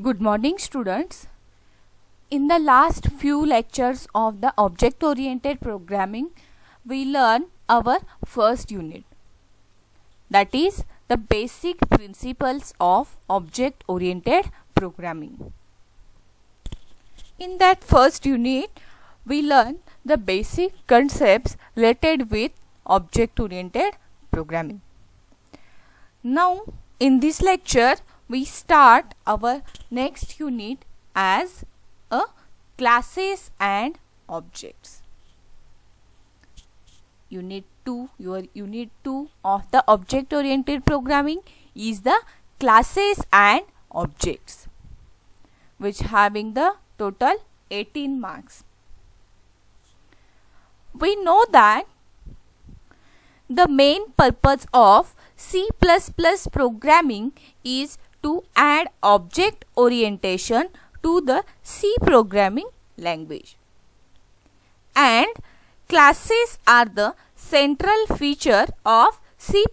Good morning, students. In the last few lectures of the object oriented programming, we learned our first unit, that is the basic principles of object oriented programming. In that first unit, we learned the basic concepts related with object oriented programming. Now, in this lecture, we start our next unit as a classes and objects. Unit 2, your unit 2 of the object oriented programming is the classes and objects, which having the total 18 marks. We know that the main purpose of C++ programming is to add object orientation to the C programming language. And classes are the central feature of C++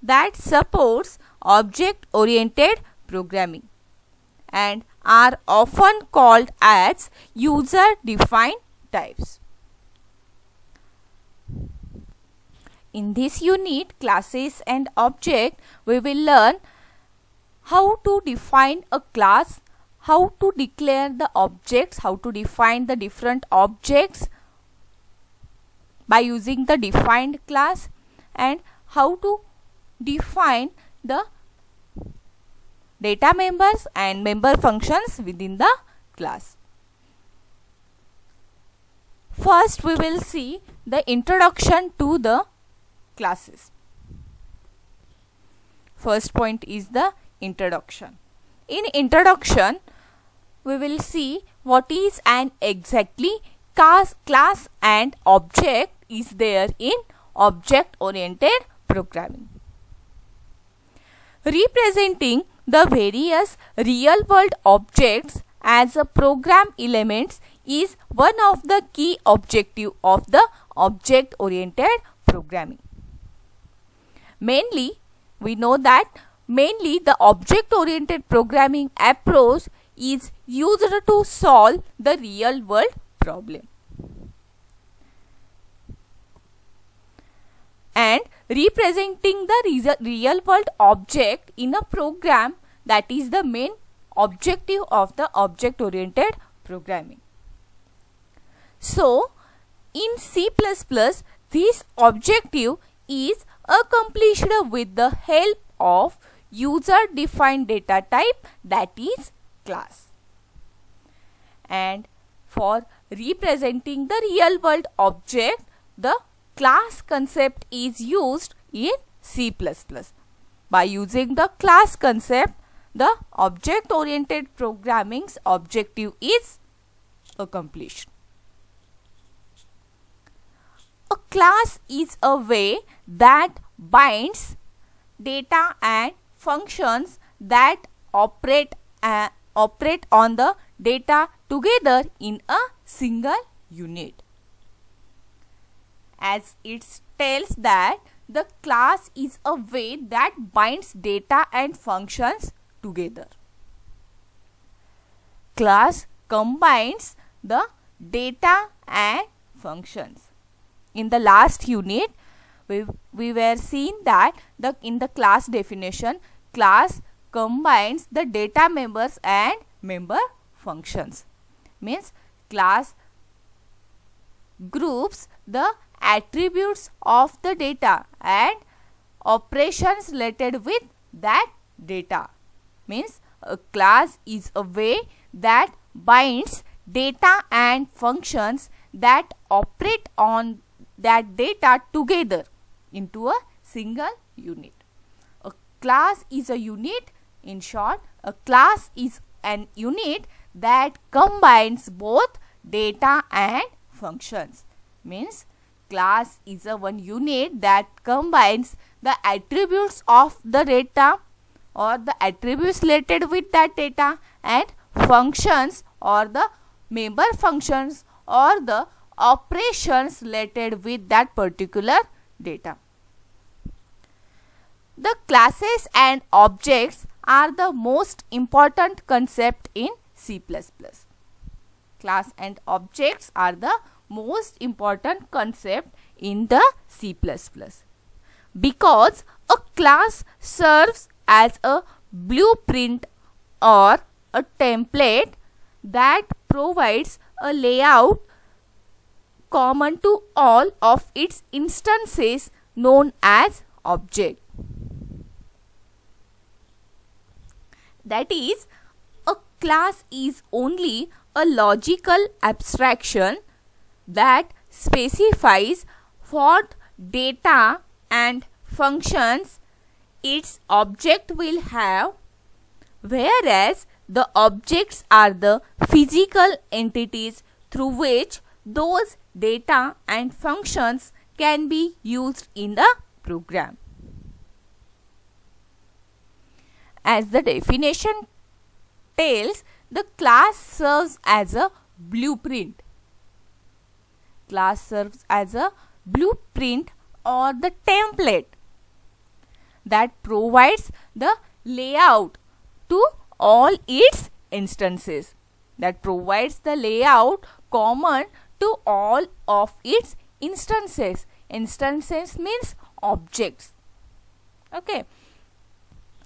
that supports object oriented programming and are often called as user defined types. In this unit, classes and object, we will learn how to define a class, how to declare the objects, how to define the different objects by using the defined class, and how to define the data members and member functions within the class. First, we will see the introduction to the classes. First point is the introduction. In introduction, we will see what is an exactly class and object is there in object oriented programming. Representing the various real world objects as a program elements is one of the key objective of the object oriented programming. Mainly, we know that mainly the object oriented programming approach is used to solve the real world problem. And representing the real world object in a program, that is the main objective of the object oriented programming. So, in C++, this objective is accomplished with the help of user defined data type, that is class. And for representing the real world object, the class concept is used in C++. By using the class concept, the object oriented programming's objective is accomplished. A class is a way that binds data and functions that operate on the data together in a single unit. As it tells that the class is a way that binds data and functions together. Class combines the data and functions. In the last unit, we were seeing that in the class definition, class combines the data members and member functions. Means class groups the attributes of the data and operations related with that data. Means a class is a way that binds data and functions that operate on that data together into a single unit. A class is a unit. In short, a class is an unit that combines both data and functions. Means class is a one unit that combines the attributes of the data or the attributes related with that data and functions or the member functions or the operations related with that particular data. The classes and objects are the most important concept in C++. Class and objects are the most important concept in the C++. Because a class serves as a blueprint or a template that provides a layout common to all of its instances known as object. That is, a class is only a logical abstraction that specifies what data and functions its object will have, whereas the objects are the physical entities through which those data and functions can be used in the program. As the definition tells, the class serves as a blueprint. Class serves as a blueprint or the template that provides the layout to all its instances. That provides the layout common to all of its instances. Instances means objects. Okay.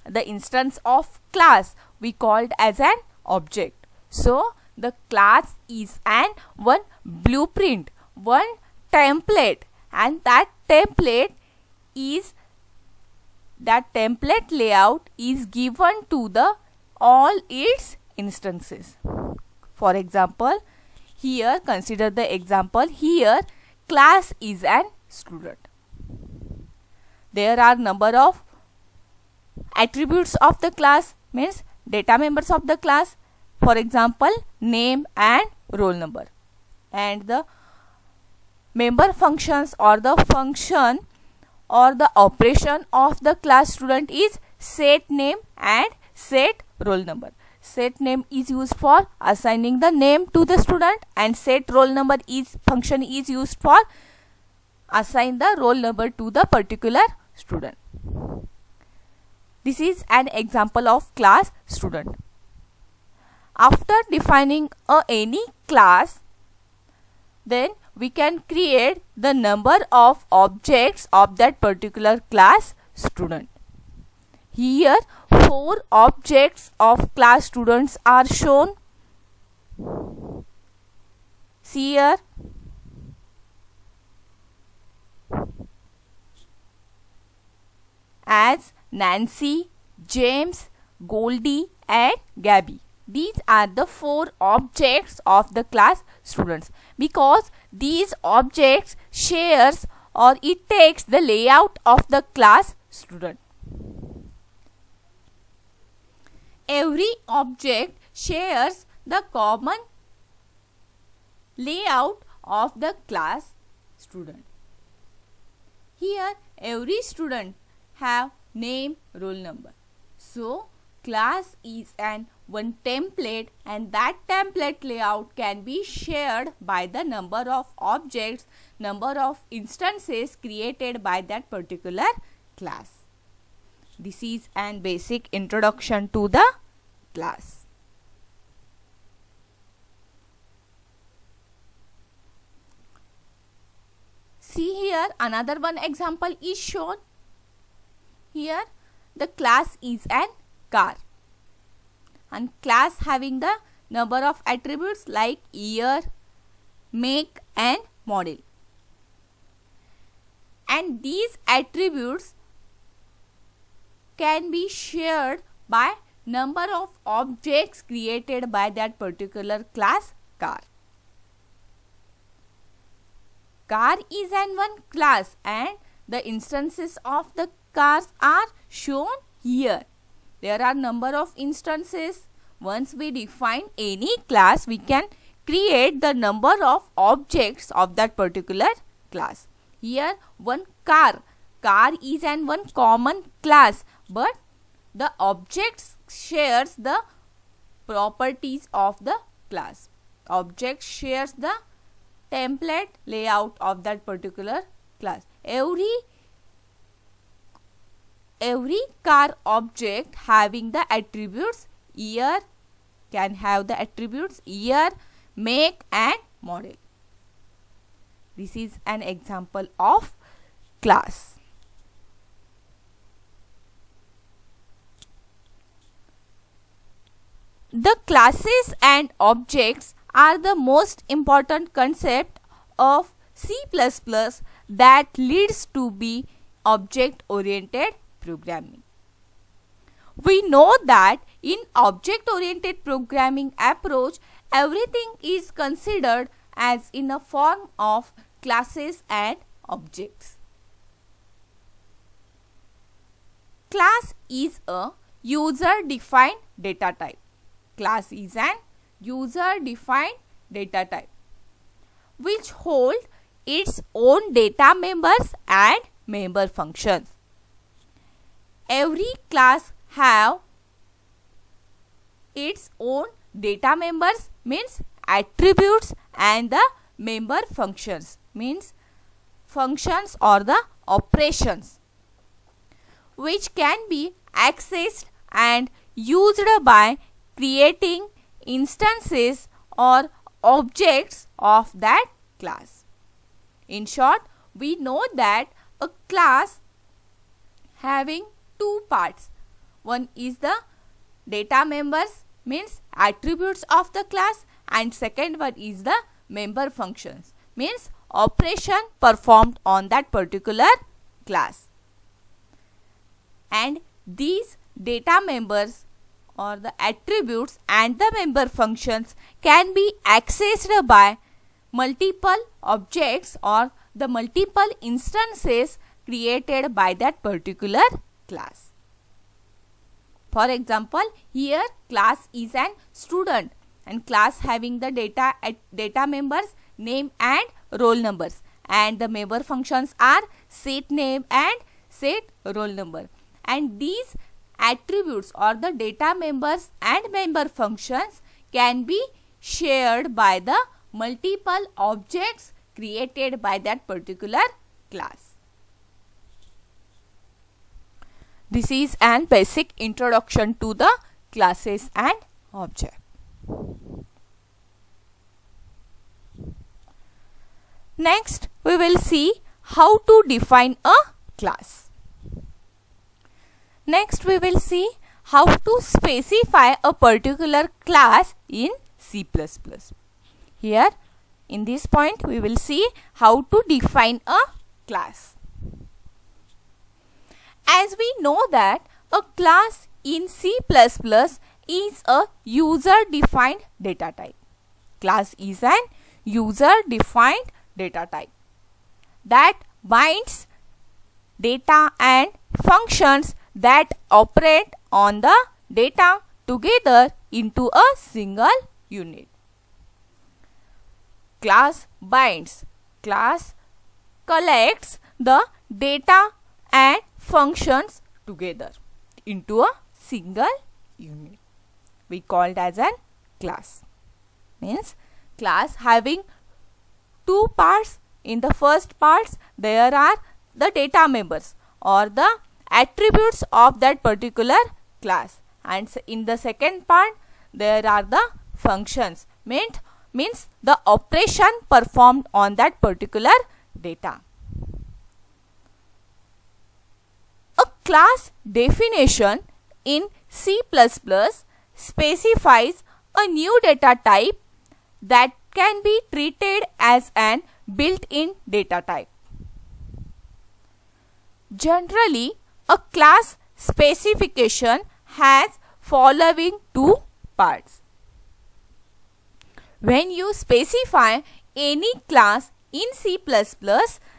The instance of class we called as an object. So the class is an one blueprint, one template, and that template layout is given to the all its instances. For example, here consider the example. Here class is an student. There are number of attributes of the class, means data members of the class. For example, name and roll number. And the member functions or the function or the operation of the class student is set name and set roll number. Set name is used for assigning the name to the student, and set roll number function is used for assign the roll number to the particular student. This is an example of class student. After defining any class, then we can create the number of objects of that particular class student. Here 4 objects of class students are shown. See here. As Nancy, James, Goldie and Gabby. These are the 4 objects of the class students, because these objects shares or it takes the layout of the class student. Every object shares the common layout of the class student. Here every student have name, roll number. So class is an one template, and that template layout can be shared by the number of objects, number of instances created by that particular class. This is an basic introduction to the class. See here, another one example is shown. Here the class is an car, and class having the number of attributes like year, make and model. And these attributes can be shared by number of objects created by that particular class car. Car is an one class, and the instances of the cars are shown here. There are number of instances. Once we define any class, we can create the number of objects of that particular class. Here one car. Car is an one common class, but the objects shares the properties of the class. Object shares the template layout of that particular class. every car object having the attributes year can have the attributes year, make and model. This is an example of class. The classes and objects are the most important concept of C++ that leads to be object-oriented programming. We know that in object-oriented programming approach, everything is considered as in a form of classes and objects. Class is a user-defined data type. Class is an user-defined data type which hold its own data members and member functions. Every class have its own data members means attributes and the member functions means functions or the operations which can be accessed and used by creating instances or objects of that class. In short, we know that a class having two parts. One is the data members means attributes of the class, and second one is the member functions means operation performed on that particular class. And these data members or the attributes and the member functions can be accessed by multiple objects or the multiple instances created by that particular class. For example, here class is an student and class having the data members name and roll numbers, and the member functions are set name and set roll number, and these attributes or the data members and member functions can be shared by the multiple objects created by that particular class. This is an basic introduction to the classes and objects. Next, we will see how to define a class. Next, we will see how to specify a particular class in C++. Here, in this point, we will see how to define a class. As we know that a class in C++ is a user-defined data type. Class is an user-defined data type that binds data and functions that operate on the data together into a single unit. Class binds. Class collects the data and functions together into a single unit. We call it as an class. Means class having two parts. In the first parts, there are the data members or the attributes of that particular class, and in the second part there are the functions means the operation performed on that particular data. A class definition in C++ specifies a new data type that can be treated as an built-in data type. Generally, a class specification has following two parts. When you specify any class in C++,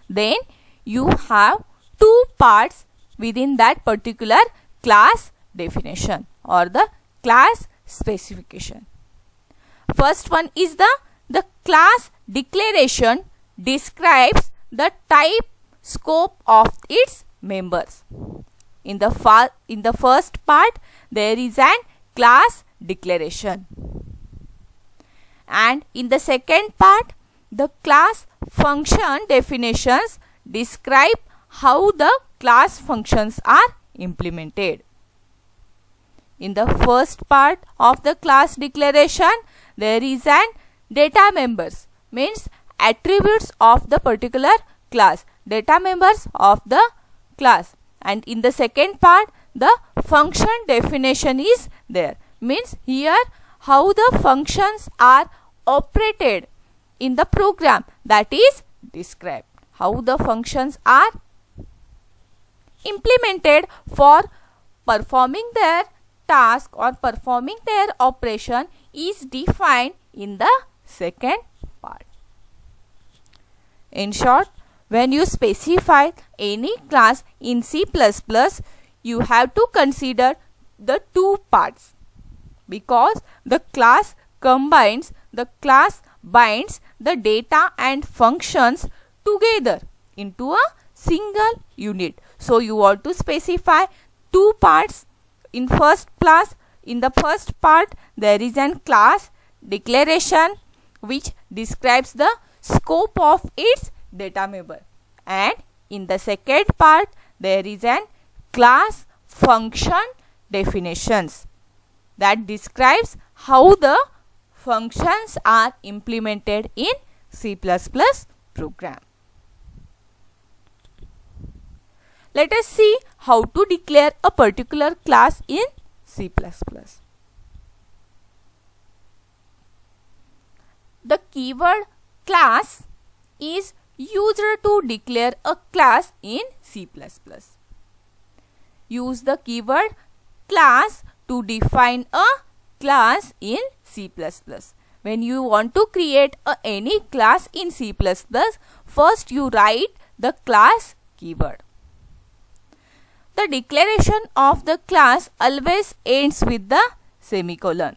then you have two parts within that particular class definition or the class specification. First one is the class declaration describes the type, scope of its members. In the first part, there is an class declaration, and in the second part, the class function definitions describe how the class functions are implemented. In the first part of the class declaration, there is an data members, means attributes of the particular class, data members of the class. And in the second part, the function definition is there, means here how the functions are operated in the program, that is described. How the functions are implemented for performing their task or performing their operation is defined in the second part. In short, when you specify any class in C++, you have to consider the two parts, because the class binds the data and functions together into a single unit. So you want to specify two parts. In the first part, there is an class declaration which describes the scope of its data member, and in the second part there is an class function definitions that describes how the functions are implemented in C++ program. Let us see how to declare a particular class in C++. The keyword class is used to declare a class in C++. Use the keyword class to define a class in C++. When you want to create any class in C++, first you write the class keyword. The declaration of the class always ends with the semicolon.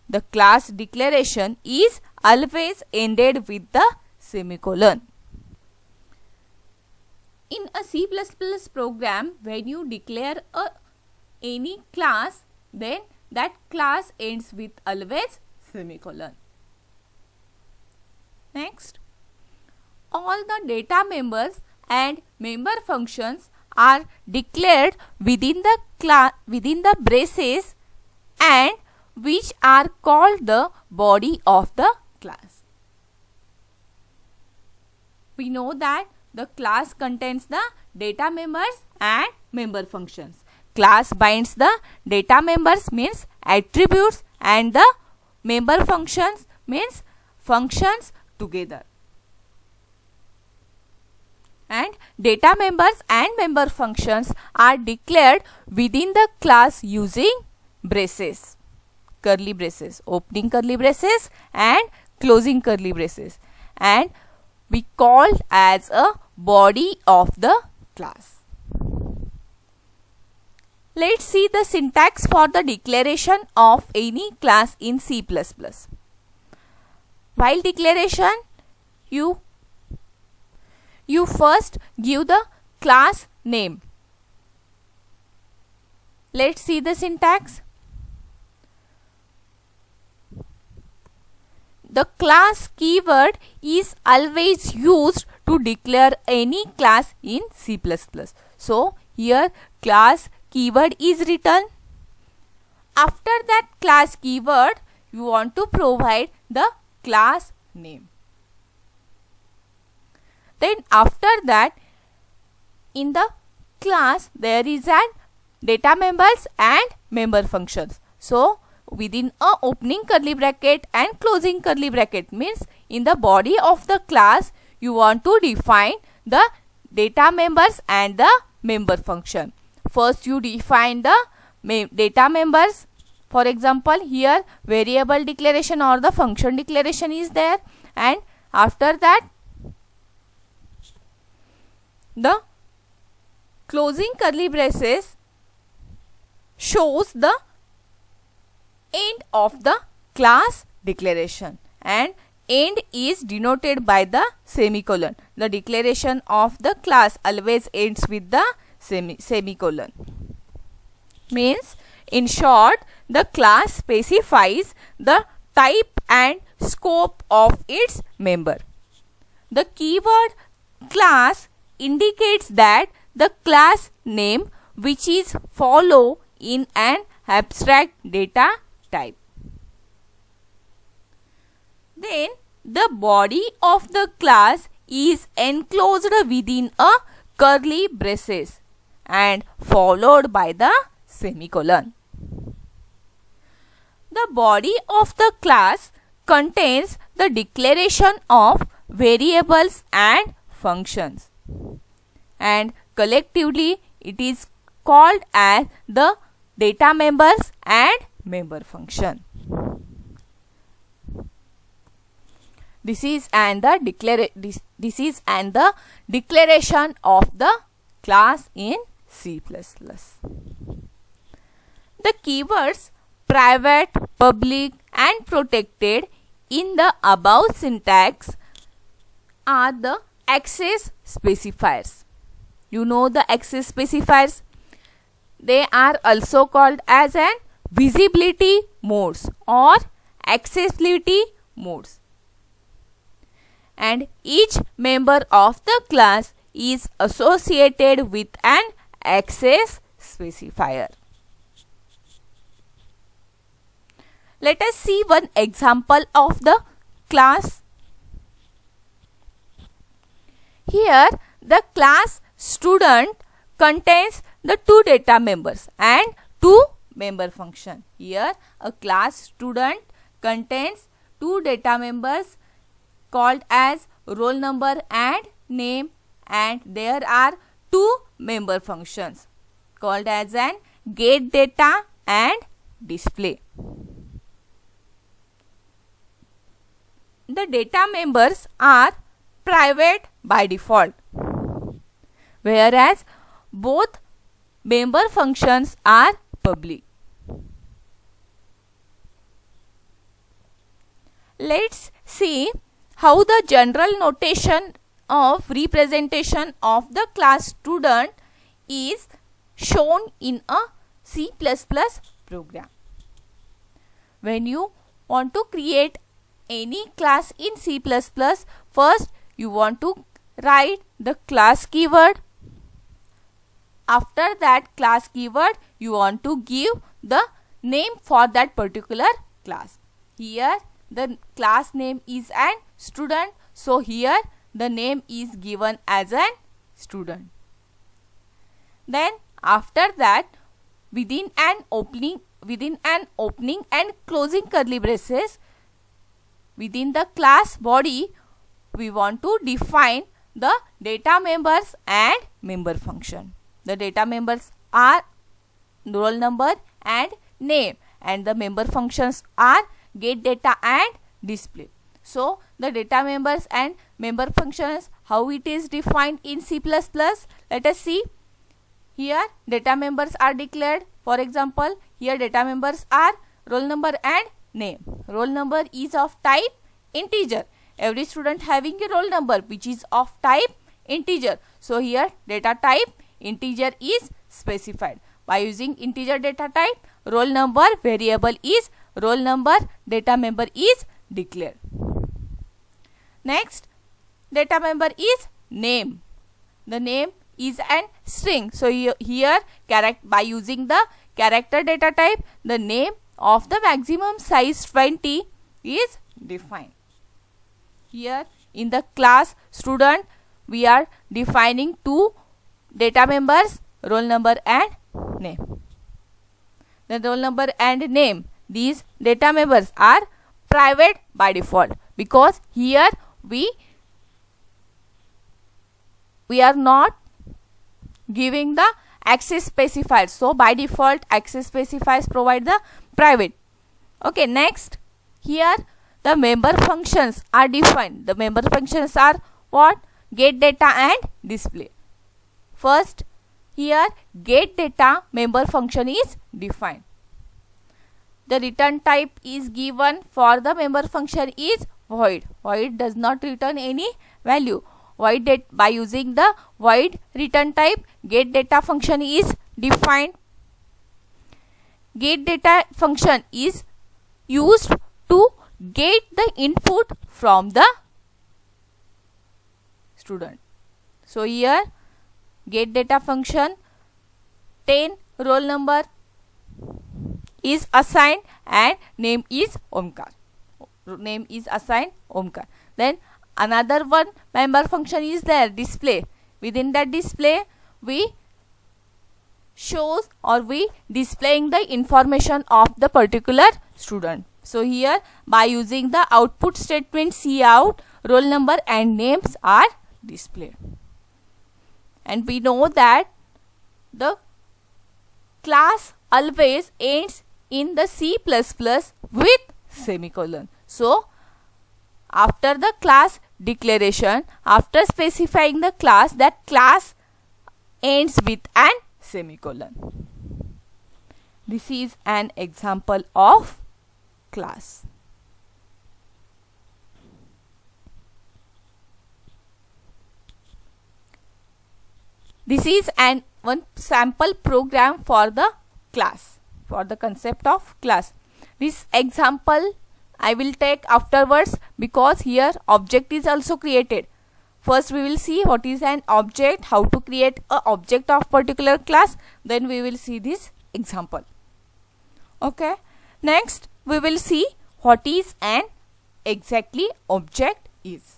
The class declaration is always ended with the semicolon. In a C++ program, when you declare any class, then that class ends with always semicolon. Next, all the data members and member functions are declared within the braces, and which are called the body of the class. We know that the class contains the data members and member functions. Class binds the data members, means attributes, and the member functions, means functions together. And data members and member functions are declared within the class using braces, curly braces, opening curly braces and closing curly braces, and we call as a body of the class. Let's see the syntax for the declaration of any class in C++. While declaration, you first give the class name. Let's see the syntax. The class keyword is always used to declare any class in C++. So here class keyword is written. After that class keyword, you want to provide the class name. Then after that, in the class there is an data members and member functions. So within a opening curly bracket and closing curly bracket, means in the body of the class you want to define the data members and the member function. First you define the data members. For example, here variable declaration or the function declaration is there, and after that the closing curly braces shows the end of the class declaration, and end is denoted by the semicolon. The declaration of the class always ends with the semicolon. Means, in short, the class specifies the type and scope of its member. The keyword class indicates that the class name which is follow in an abstract data type. Then the body of the class is enclosed within a curly braces and followed by the semicolon. The body of the class contains the declaration of variables and functions, and collectively it is called as the data members and member function. This is the declaration of the class in C++. The keywords private, public and protected in the above syntax are the access specifiers. You know the access specifiers. They are also called as an visibility modes or accessibility modes. And each member of the class is associated with an access specifier. Let us see one example of the class. Here the class student contains the two data members and two member function. Here a class student contains two data members called as roll number and name, and there are two member functions called as an get data and display. The data members are private by default, whereas both member functions are public. Let's see how the general notation of representation of the class student is shown in a C++ program. When you want to create any class in C++, first you want to write the class keyword. After that class keyword, you want to give the name for that particular class. Here the class name is an student, so here the name is given as an student. Then after that, within an opening and closing curly braces, within the class body, we want to define the data members and member function. The data members are roll number and name, and the member functions are get data and display. So the data members and member functions, how it is defined in C++, let us see. Here data members are declared. For example, here data members are roll number and name. Roll number is of type integer. Every student having a roll number which is of type integer. So here data type integer is specified. By using integer data type, roll number variable is roll number, data member is declared. Next, data member is name. The name is an string. So here by using the character data type, the name of the maximum size 20 is defined. Here in the class student, we are defining two data members, roll number and name. The roll number and name, these data members are private by default, because here we are not giving the access specifiers. So by default access specifiers provide the private. Okay, next, here the member functions are defined. The member functions are what? Get data and display. First, here get data member function is defined. The return type is given for the member function is void. Void does not return any value. By using the void return type, get data function is defined. Get data function is used to get the input from the student. So here get data function 10 roll number is assigned and name is Omkar. Name is assigned Omkar. Then another one member function is there, display. Within that display we shows or we displaying the information of the particular student. So here by using the output statement cout, roll number and names are displayed. And we know that the class always ends in the C++ with semicolon. So after the class declaration, after specifying the class, that class ends with an semicolon. This is an example of class. This is one sample program for the class, for the concept of class. This example I will take afterwards because here object is also created. First we will see what is an object, how to create an object of particular class, then we will see this example. Okay. Next we will see what is an exactly object is.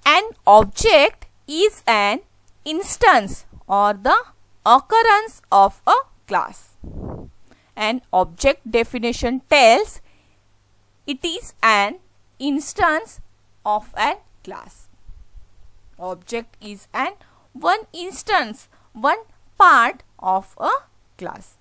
An object is an instance or the occurrence of a class. An object definition tells it is an instance of a class. Object is an one instance, one part of a class.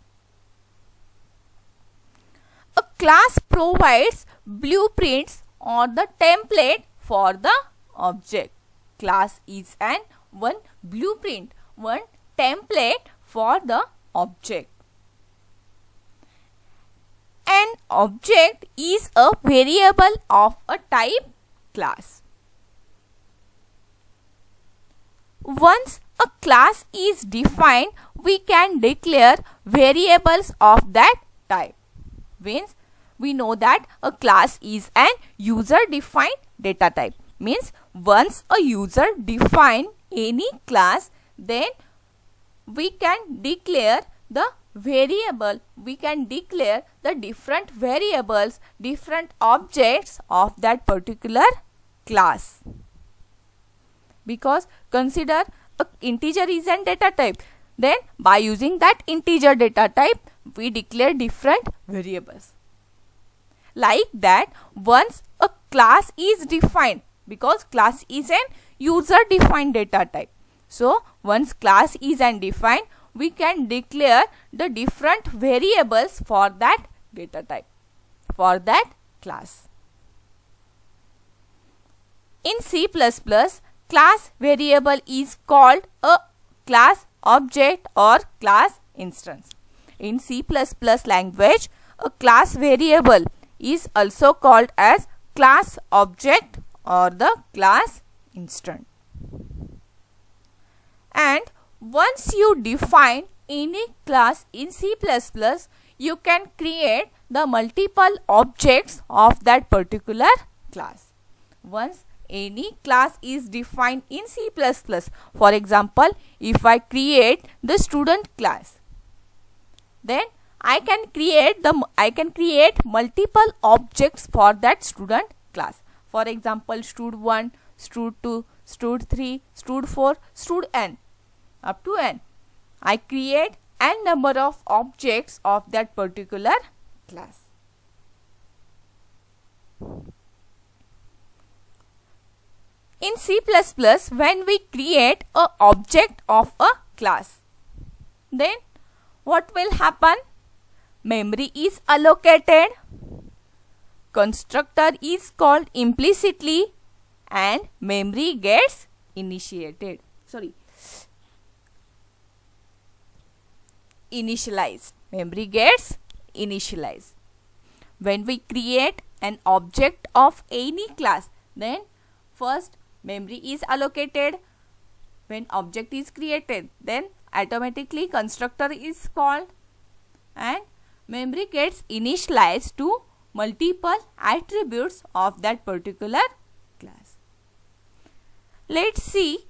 A class provides blueprints or the template for the object. Class is an one blueprint, one template for the object. An object is a variable of a type class. Once a class is defined, we can declare variables of that type. Means we know that a class is an user defined data type. Means once a user define any class, then we can declare the variable, we can declare the different variables, different objects of that particular class. Because consider a integer is an data type, then by using that integer data type we declare different variables. Like that, once a class is defined, because class is an user defined data type, so once class is defined, we can declare the different variables for that data type, for that class. In C++, class variable is called a class object or class instance. In C++ language, a class variable is also called as class object or the class instance. And once you define any class in C++, you can create the multiple objects of that particular class. Once any class is defined in C++, for example, if I create the student class, then I can create multiple objects for that student class. For example, stud1, stud2, stud3, stud4, studn up to n. I create n number of objects of that particular class. In C++, when we create an object of a class, then what will happen? Memory is allocated, constructor is called implicitly, and memory gets initialized. Memory gets initialized. When we create an object of any class, then first memory is allocated. When object is created, then automatically constructor is called and memory gets initialized to multiple attributes of that particular class. Let's see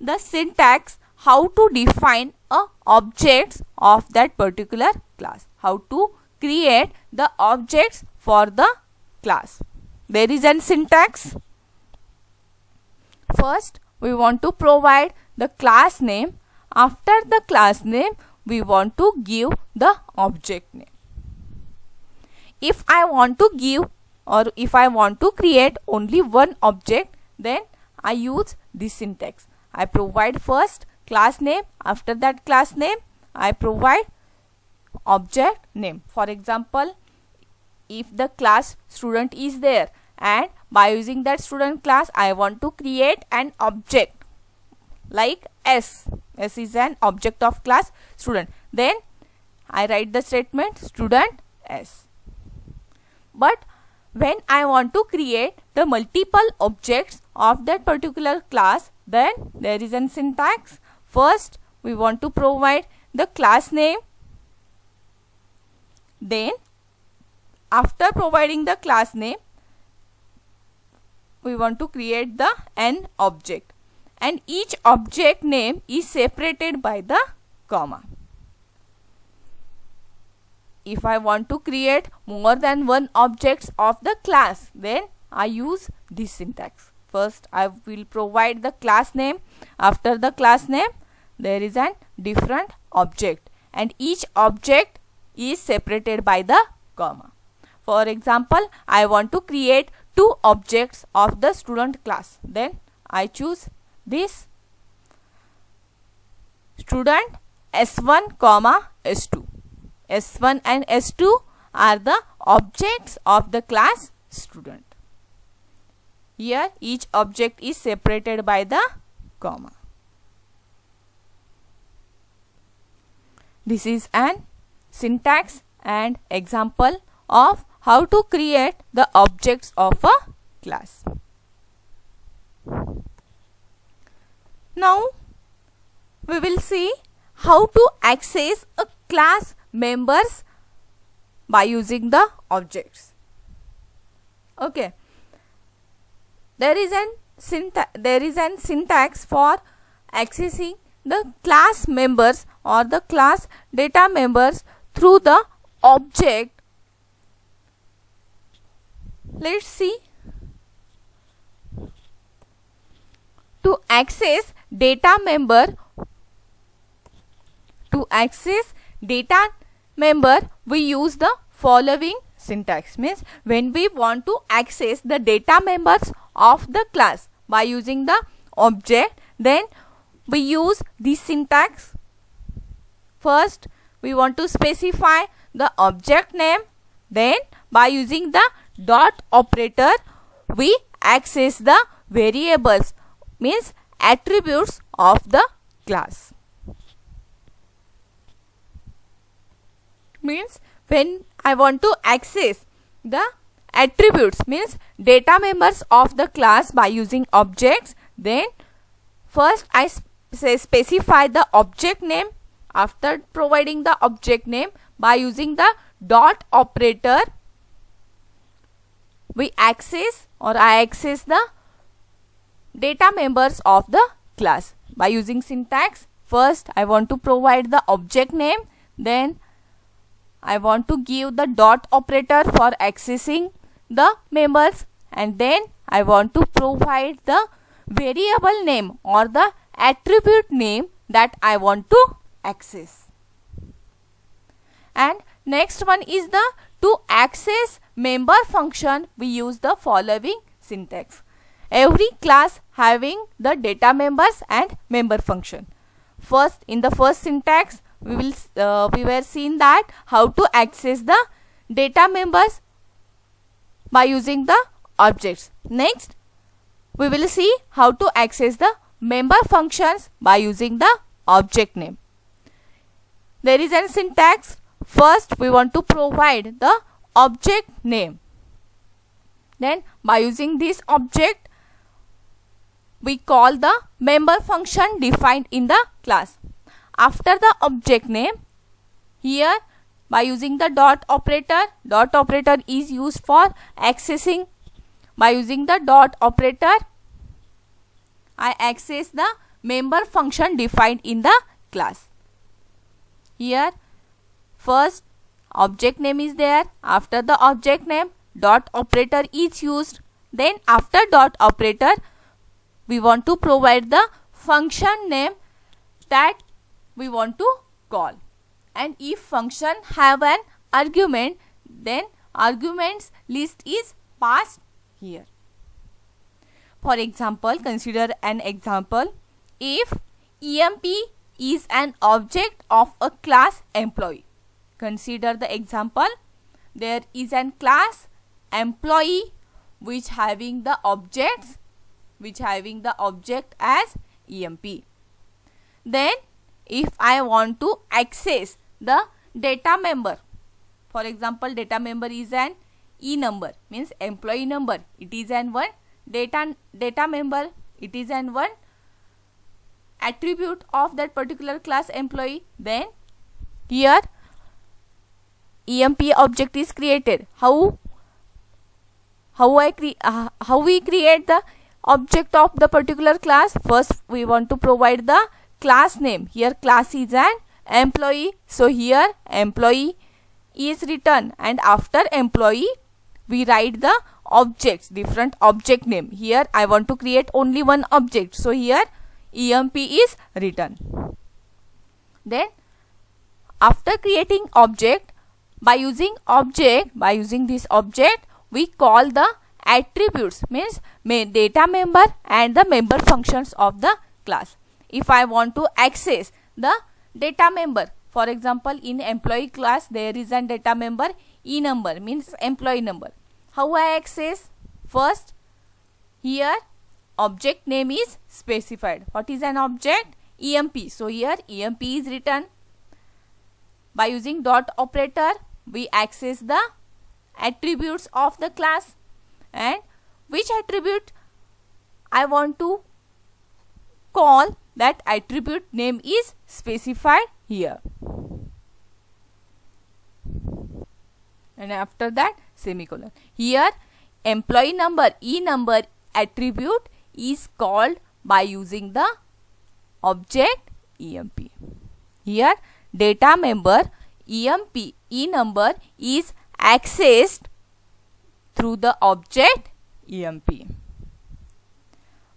the syntax how to define a objects of that particular class, how to create the objects for the class. There is an syntax. First, we want to provide the class name. After the class name, we want to give the object name. If I want to give or if I want to create only one object, then I use this syntax. I provide first class name. After that class name, I provide object name. For example, if the class student is there and by using that student class I want to create an object like S. S is an object of class student. Then I write the statement student S. But when I want to create the multiple objects of that particular class, then there is an syntax. First, we want to provide the class name. Then, after providing the class name, we want to create the an object. And each object name is separated by the comma. If I want to create more than one objects of the class, then I use this syntax. First, I will provide the class name. After the class name, there is an different object and each object is separated by the comma. For example, I want to create two objects of the student class. Then I choose this student S1 comma S2. S1 and S2 are the objects of the class student. Here each object is separated by the comma. This is an syntax and example of how to create the objects of a class. Now we will see how to access a class members by using the objects. Okay. There is an syntax for accessing the class members or the class data members through the object. Let's see. To access data member, we use the following syntax. Means when we want to access the data members of the class by using the object, then we use this syntax. First, we want to specify the object name. Then by using the dot operator, we access the variables, means attributes of the class. Means when I want to access the attributes, means data members of the class by using objects, then first I specify the object name. After providing the object name, by using the dot operator, we access or I access the data members of the class by using syntax. First, I want to provide the object name, then I want to give the dot operator for accessing the members, and then I want to provide the variable name or the attribute name that I want to access. And next one is the to access member function, we use the following syntax. Every class having the data members and member function. First, in the first syntax, we were seeing that how to access the data members by using the objects. Next, we will see how to access the member functions by using the object name. There is a syntax. First, we want to provide the object name. Then, by using this object, we call the member function defined in the class. After the object name, here by using the dot operator is used for accessing. By using the dot operator, I access the member function defined in the class. Here first object name is there. After the object name, dot operator is used. Then after dot operator, we want to provide the function name that we want to call. And if function have an argument, then arguments list is passed here. For example, consider an example. If EMP is an object of a class employee. Consider the example. There is an class employee which having the object as EMP. Then if I want to access the data member, for example, data member is an E number, means employee number. It is an one data member. It is an one attribute of that particular class employee. Then here EMP object is created. How we create the object of the particular class? First we want to provide the class name. Here class is an employee, so here employee is written, and after employee we write the objects, different object name. Here I want to create only one object, so here EMP is written. Then after creating object, by using this object, we call the attributes, means data member and the member functions of the class. If I want to access the data member, for example, in employee class there is a data member E number, means employee number. How I access? First here object name is specified. What is an object? EMP. So here EMP is written. By using dot operator, we access the attributes of the class, and which attribute I want to call, that attribute name is specified here. And after that semicolon. Here employee number E number attribute is called by using the object EMP. Here data member EMP E number is accessed through the object EMP.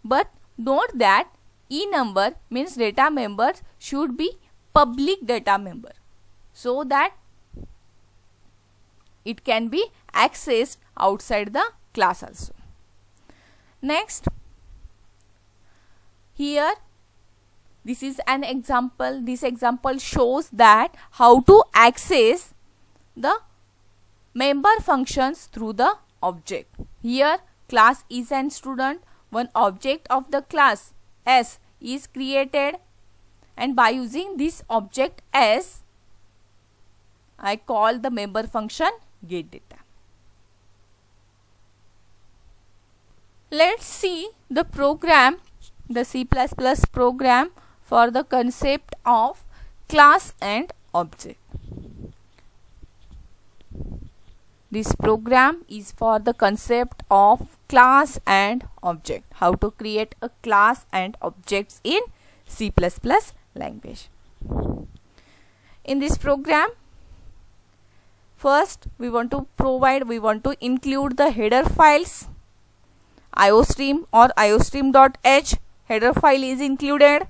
But note that E number means data members should be public data member, so that it can be accessed outside the class also. Next, here this is an example. This example shows that how to access the member functions through the object. Here class is an student. One object of the class S is created, and by using this object S, I call the member function getData. Let's see the program, the C++ program for the concept of class and object. This program is for the concept of class and object. How to create a class and objects in C++ language. In this program, first we want to include the header files. IOStream or iostream.h header file is included.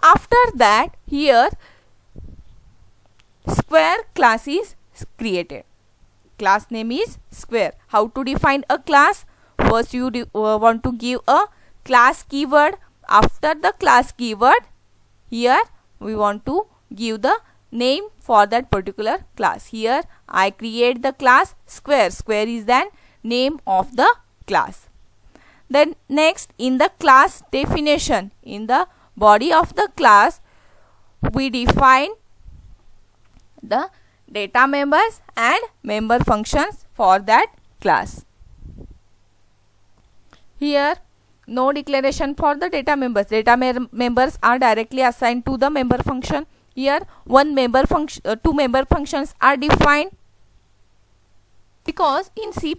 After that, here square class is created. Class name is square. How to define a class? First you want to give a class keyword. After the class keyword, here we want to give the name for that particular class. Here I create the class square. Square is the name of the class. Then next, in the class definition, in the body of the class, we define the data members and member functions for that class. Here no declaration for the data members. Members are directly assigned to the member function. Here two member functions are defined, because in C++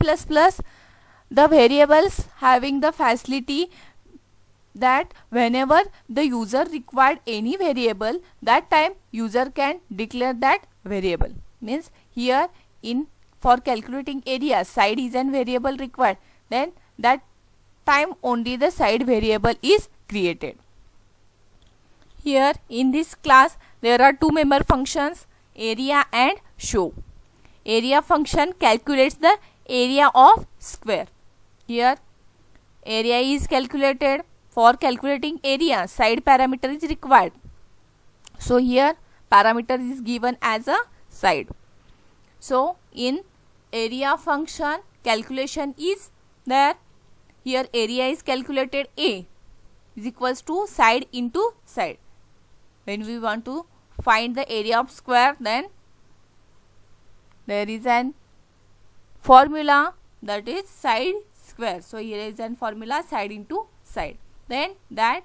the variables having the facility that whenever the user required any variable, that time user can declare that variable. Means here in for calculating area, side is an variable required, then that time only the side variable is created. Here in this class there are two member functions, area and show. Area function calculates the area of square. Here area is calculated. For calculating area, side parameter is required. So here parameter is given as a side. So in area function calculation is there. Here area is calculated, A is equals to side into side. When we want to find the area of square, then there is an formula, that is side square. So here is an formula, side into side. Then that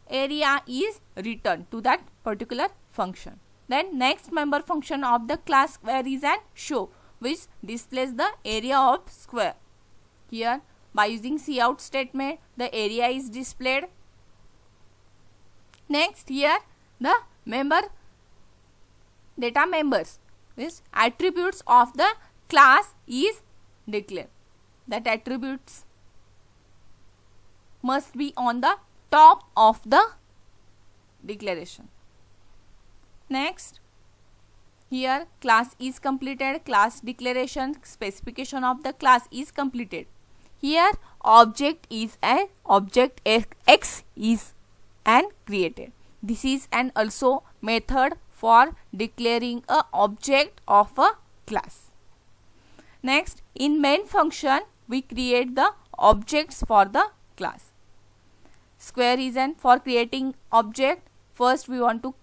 area is returned to that particular function. Then next member function of the class square is an show, which displays the area of square. Here by using cout statement the area is displayed. Next here the data members, which attributes of the class is declared. That attributes must be on the top of the declaration. Next here class is completed, class declaration, specification of the class is completed. Here object is an object X is and created. This is an also method for declaring a object of a class. Next in main function we create the objects for the class. Square is an for creating object. First we want to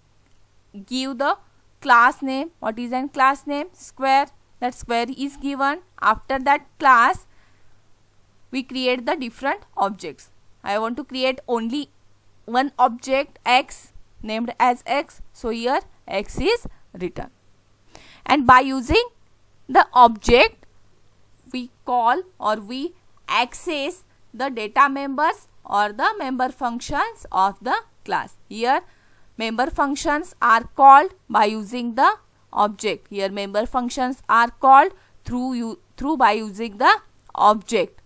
give the class name. What is an class name? Square. That square is given. After that class we create the different objects. I want to create only one object X named as X. So here X is written. And by using the object we call or we access the data members or the member functions of the class. Here member functions are called by using the object. Here member functions are called through by using the object.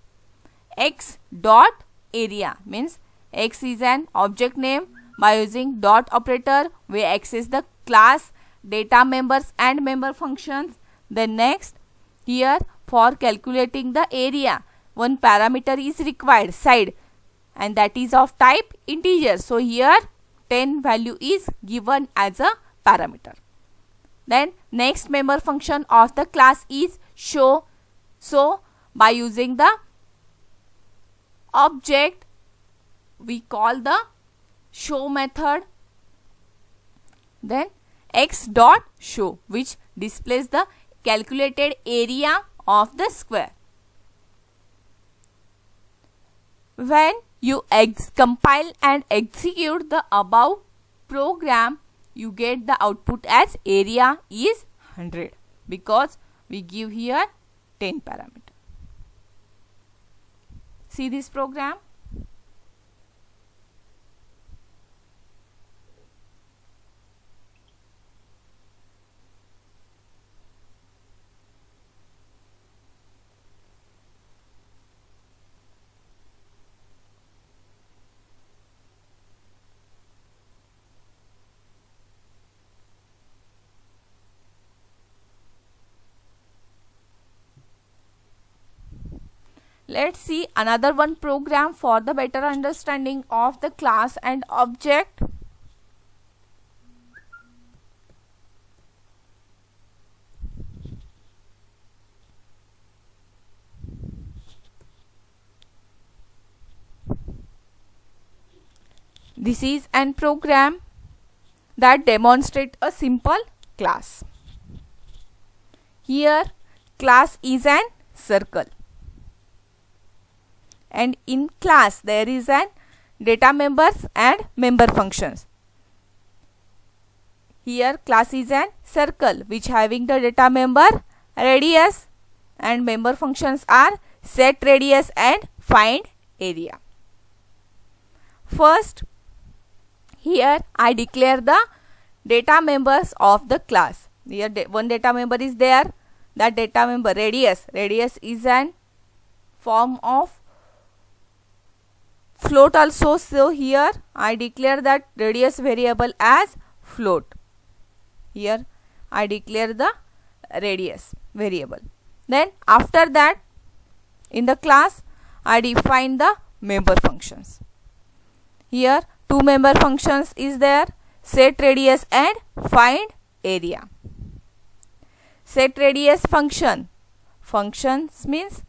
X dot area means X is an object name. By using dot operator we access the class, data members and member functions. Then next here for calculating the area, one parameter is required, side, and that is of type integer. So here 10 value is given as a parameter. Then next member function of the class is show. So by using the object we call the show method. Then X dot show, which displays the calculated area of the square. When you compile and execute the above program, you get the output as area is 100 because we give here 10 parameter. See this program. Let's see another one program for the better understanding of the class and object. This is an program that demonstrates a simple class. Here class is an circle. And in class there is an data members and member functions. Here class is an circle which having the data member radius and member functions are set radius and find area. First, here I declare the data members of the class. Here one data member is there. That data member radius. Radius is an form of float also. So here I declare that radius variable as float. Here I declare the radius variable. Then after that, in the class I define the member functions. Here two member functions is there, set radius and find area. Set radius function. Functions means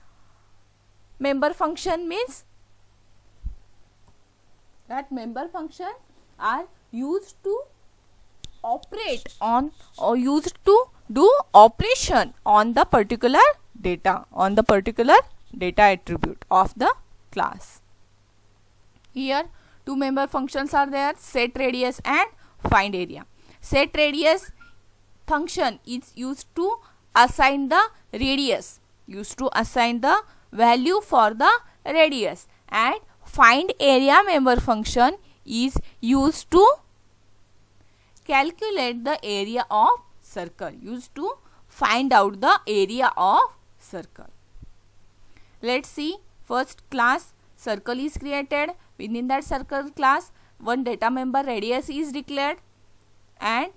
member function means that member functions are used to operate on or used to do operation on the particular data, on the particular data attribute of the class. Here two member functions are there, set radius and find area. Set radius function is used to assign the radius, used to assign the value for the radius, and find area member function is used to calculate the area of circle, used to find out the area of circle. Let's see. First class circle is created. Within that circle class, one data member radius is declared, and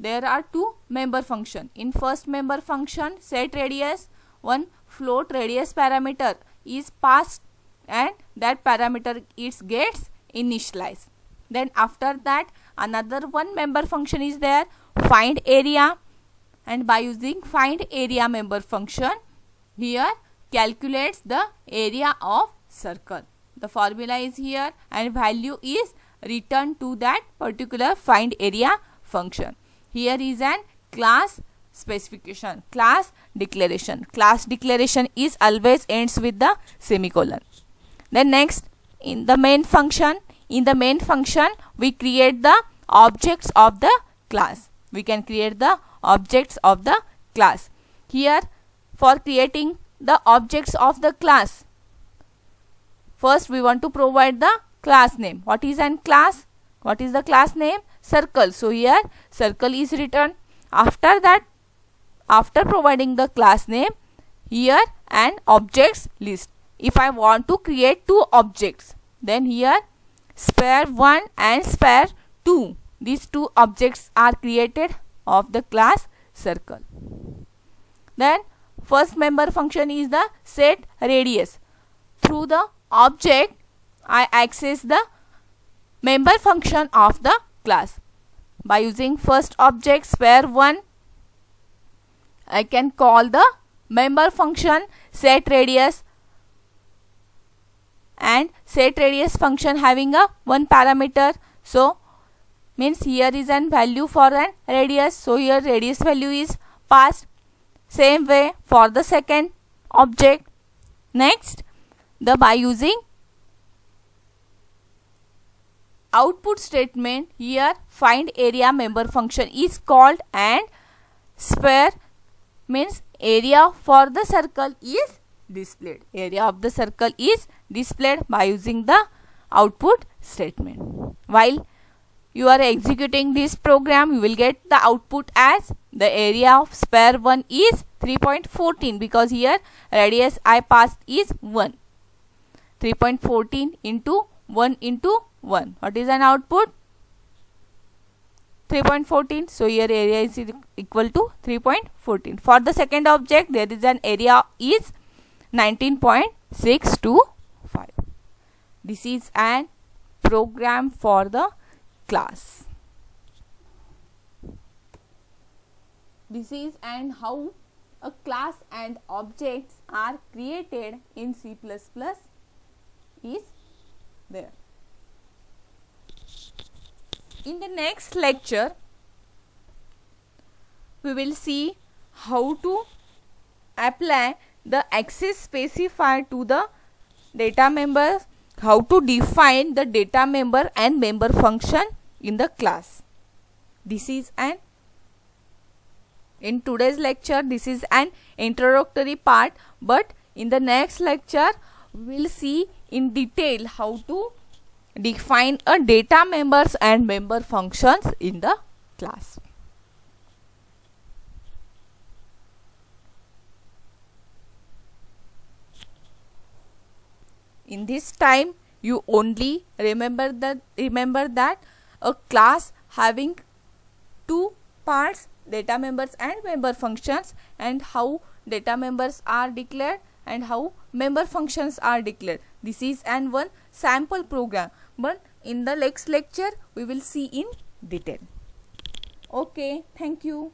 there are two member function. In first member function set radius, one float radius parameter is passed, and that parameter it gets initialized. Then after that another one member function is there, find area, and by using find area member function, here calculates the area of circle. The formula is here and value is returned to that particular find area function. Here is an class specification, class declaration. Class declaration is always ends with the semicolon. Then next, in the main function, we create the objects of the class. We can create the objects of the class. Here, for creating the objects of the class, first we want to provide the class name. What is an class? What is the class name? Circle. So here circle is written. After that, after providing the class name, here an objects list. If I want to create two objects, then here spare1 and spare2, these two objects are created of the class circle. Then first member function is the set radius. Through the object I access the member function of the class. By using first object spare1, I can call the member function set radius, and set radius function having a one parameter. So means here is an value for an radius. So here radius value is passed. Same way for the second object. Next, by using output statement, here find area member function is called, and spare means area for the circle is displayed. Area of the circle is displayed by using the output statement. While you are executing this program, you will get the output as the area of spare1 is 3.14, because here radius I passed is 1. 3.14 into 1 into 1. What is an output? 3.14. So here area is equal to 3.14. For the second object, there is an area is 19.625. This is an program for the class. This is and how a class and objects are created in C++ is there. In the next lecture, we will see how to apply the access specifier to the data members, how to define the data member and member function in the class. This is an in today's lecture, this is an introductory part, but in the next lecture we will see in detail how to define a data members and member functions in the class. In this time, you only remember that a class having two parts, data members and member functions, and how data members are declared and how member functions are declared. This is one sample program, but in the next lecture we will see in detail. Okay, thank you.